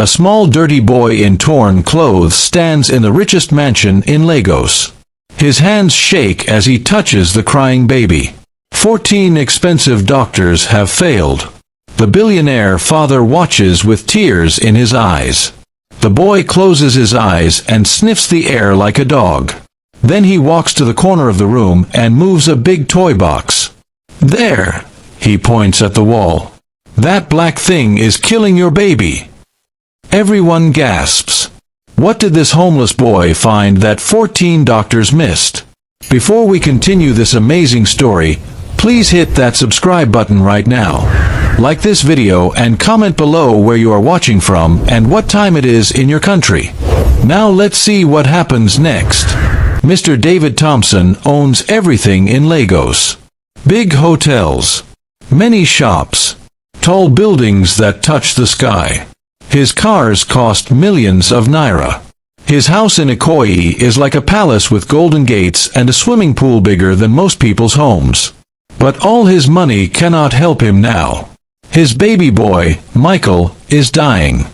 A small dirty boy in torn clothes stands in the richest mansion in Lagos. His hands shake as he touches the crying baby. 14 expensive doctors have failed. The billionaire father watches with tears in his eyes. The boy closes his eyes and sniffs the air like a dog. Then he walks to the corner of the room and moves a big toy box. There, he points at the wall. That black thing is killing your baby. Everyone gasps. What did this homeless boy find that 14 doctors missed? Before we continue this amazing story, please hit that subscribe button right now. Like this video and comment below where you are watching from and what time it is in your country. Now let's see what happens next. Mr. David Thompson owns everything in Lagos. Big hotels, many shops, tall buildings that touch the sky. His cars cost millions of naira. His house in Ikoyi is like a palace with golden gates and a swimming pool bigger than most people's homes. But all his money cannot help him now. His baby boy, Michael, is dying.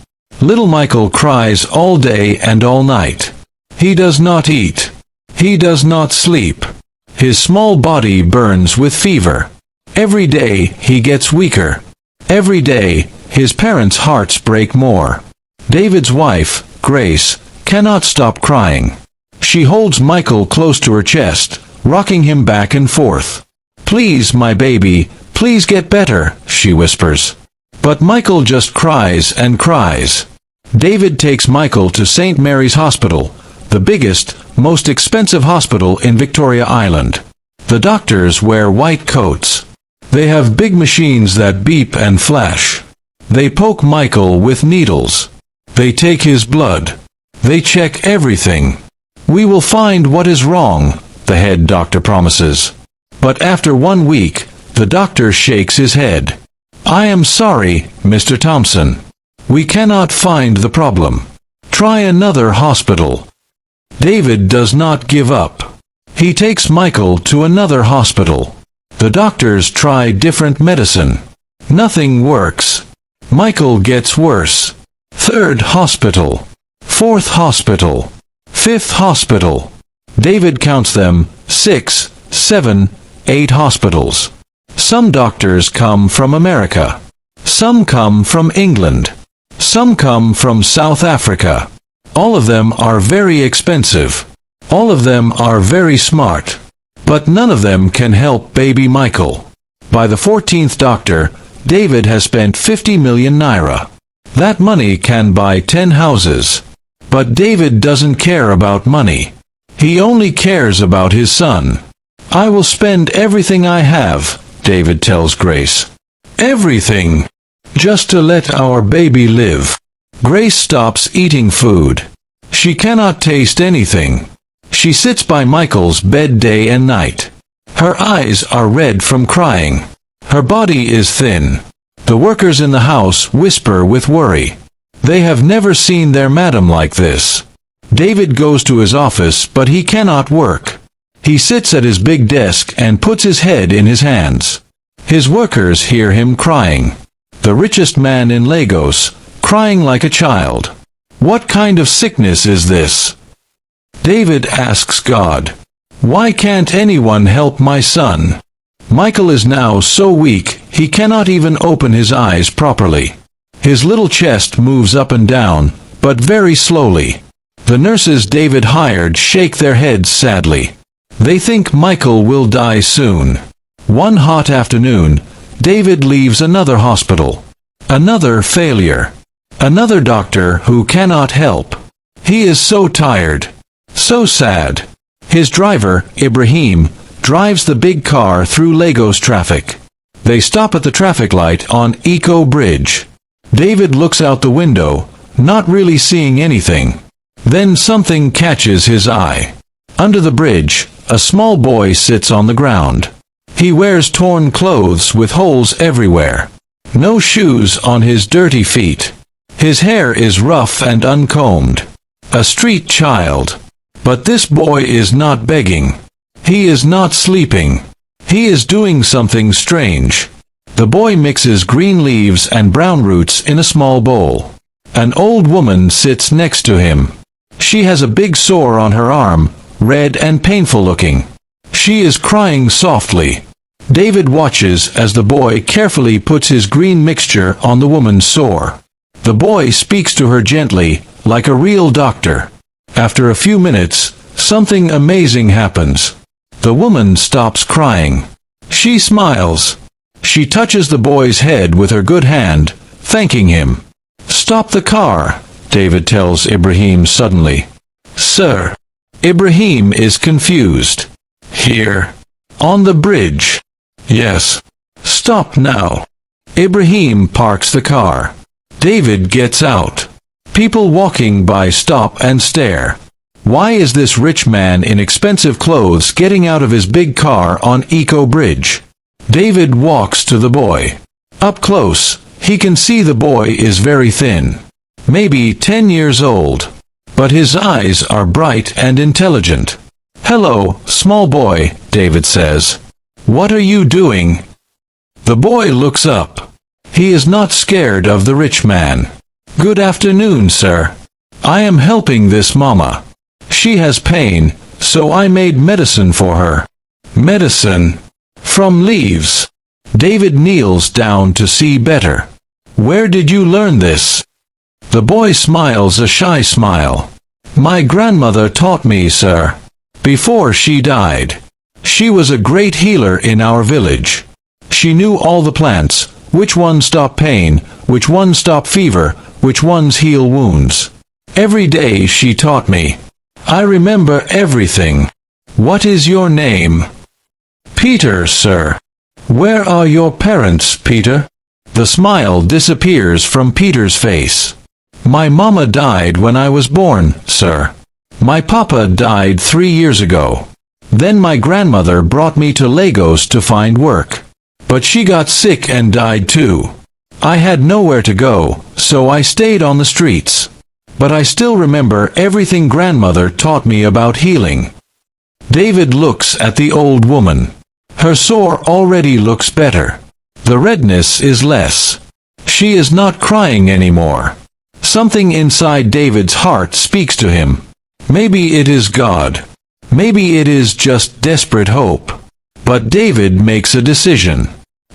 Little Michael cries all day and all night. He does not eat. He does not sleep. His small body burns with fever. Every day he gets weaker. Every day, his parents' hearts break more. David's wife, Grace, cannot stop crying. She holds Michael close to her chest, rocking him back and forth. "Please, my baby, please get better," she whispers. But Michael just cries and cries. David takes Michael to St. Mary's Hospital, the biggest, most expensive hospital in Victoria Island. The doctors wear white coats. They have big machines that beep and flash. They poke Michael with needles. They take his blood. They check everything. "We will find what is wrong," the head doctor promises. But after 1 week, the doctor shakes his head. "I am sorry, Mr. Thompson. We cannot find the problem. Try another hospital." David does not give up. He takes Michael to another hospital. The doctors try different medicine. Nothing works. Michael gets worse. 3rd hospital. 4th hospital. 5th hospital. David counts them, 6, 7, 8 hospitals. Some doctors come from America. Some come from England. Some come from South Africa. All of them are very expensive. All of them are very smart. But none of them can help baby Michael. By the 14th doctor, David has spent 50 million naira. That money can buy 10 houses. But David doesn't care about money. He only cares about his son. "I will spend everything I have," David tells Grace. "Everything. Just to let our baby live." Grace stops eating food. She cannot taste anything. She sits by Michael's bed day and night. Her eyes are red from crying. Her body is thin. The workers in the house whisper with worry. They have never seen their madam like this. David goes to his office, but he cannot work. He sits at his big desk and puts his head in his hands. His workers hear him crying. The richest man in Lagos, crying like a child. What kind of sickness is this? David asks God, "Why can't anyone help my son?" Michael is now so weak, he cannot even open his eyes properly. His little chest moves up and down, but very slowly. The nurses David hired shake their heads sadly. They think Michael will die soon. One hot afternoon, David leaves another hospital. Another failure. Another doctor who cannot help. He is so tired. So sad. His driver, Ibrahim, drives the big car through Lagos traffic. They stop at the traffic light on Eco Bridge. David looks out the window, not really seeing anything. Then something catches his eye. Under the bridge, a small boy sits on the ground. He wears torn clothes with holes everywhere. No shoes on his dirty feet. His hair is rough and uncombed. A street child. But this boy is not begging. He is not sleeping. He is doing something strange. The boy mixes green leaves and brown roots in a small bowl. An old woman sits next to him. She has a big sore on her arm, red and painful looking. She is crying softly. David watches as the boy carefully puts his green mixture on the woman's sore. The boy speaks to her gently, like a real doctor. After a few minutes, something amazing happens. The woman stops crying. She smiles. She touches the boy's head with her good hand, thanking him. "Stop the car," David tells Ibrahim suddenly. "Sir." Ibrahim is confused. "Here. On the bridge." "Yes." "Stop now." Ibrahim parks the car. David gets out. People walking by stop and stare. Why is this rich man in expensive clothes getting out of his big car on Eco Bridge? David walks to the boy. Up close, he can see the boy is very thin. Maybe 10 years old. But his eyes are bright and intelligent. "Hello, small boy," David says. "What are you doing?" The boy looks up. He is not scared of the rich man. "Good afternoon, sir. I am helping this mama. She has pain, so I made medicine for her." "Medicine? From leaves?" David kneels down to see better. "Where did you learn this?" The boy smiles a shy smile. "My grandmother taught me, sir. Before she died. She was a great healer in our village. She knew all the plants, which ones stop pain, which ones stop fever, which ones heal wounds. Every day she taught me. I remember everything." "What is your name?" "Peter, sir." "Where are your parents, Peter?" The smile disappears from Peter's face. "My mama died when I was born, sir. My papa died 3 years ago. Then my grandmother brought me to Lagos to find work. But she got sick and died too. I had nowhere to go, so I stayed on the streets. But I still remember everything grandmother taught me about healing." David looks at the old woman. Her sore already looks better. The redness is less. She is not crying anymore. Something inside David's heart speaks to him. Maybe it is God. Maybe it is just desperate hope. But David makes a decision.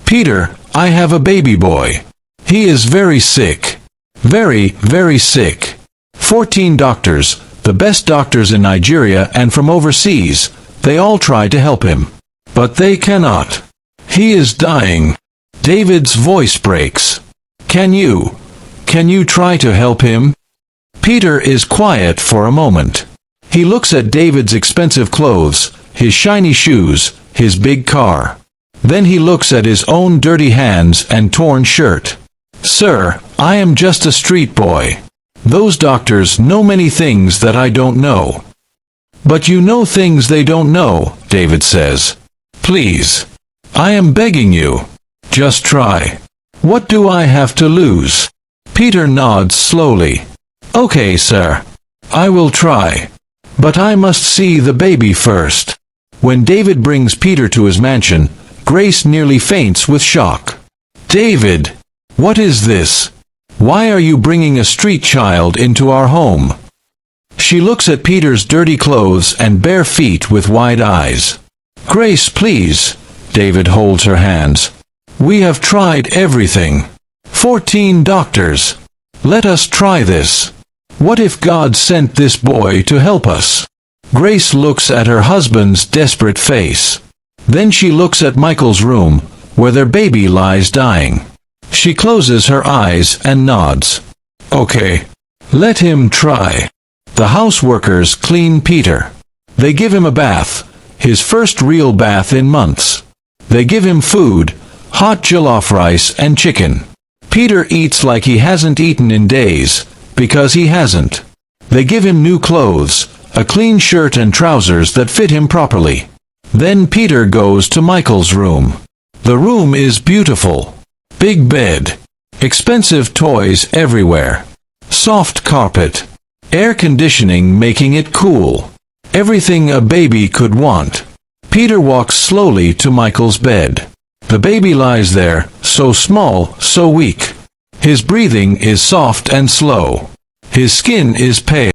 "Peter, I have a baby boy. He is very sick. Very, very sick. 14 doctors, the best doctors in Nigeria and from overseas, they all try to help him. But they cannot. He is dying." David's voice breaks. Can you try to help him?" Peter is quiet for a moment. He looks at David's expensive clothes, his shiny shoes, his big car. Then he looks at his own dirty hands and torn shirt. "Sir, I am just a street boy. Those doctors know many things that I don't know." "But you know things they don't know," David says. "Please. I am begging you. Just try. What do I have to lose?" Peter nods slowly. "Okay, sir. I will try. But I must see the baby first." When David brings Peter to his mansion, Grace nearly faints with shock. "David! What is this? Why are you bringing a street child into our home?" She looks at Peter's dirty clothes and bare feet with wide eyes. "Grace, please." David holds her hands. "We have tried everything. 14 doctors. Let us try this. What if God sent this boy to help us?" Grace looks at her husband's desperate face. Then she looks at Michael's room, where their baby lies dying. She closes her eyes and nods. "Okay. Let him try." The house workers clean Peter. They give him a bath, his first real bath in months. They give him food, hot jollof rice and chicken. Peter eats like he hasn't eaten in days, because he hasn't. They give him new clothes, a clean shirt and trousers that fit him properly. Then Peter goes to Michael's room. The room is beautiful. Big bed. Expensive toys everywhere. Soft carpet. Air conditioning making it cool. Everything a baby could want. Peter walks slowly to Michael's bed. The baby lies there, so small, so weak. His breathing is soft and slow. His skin is pale.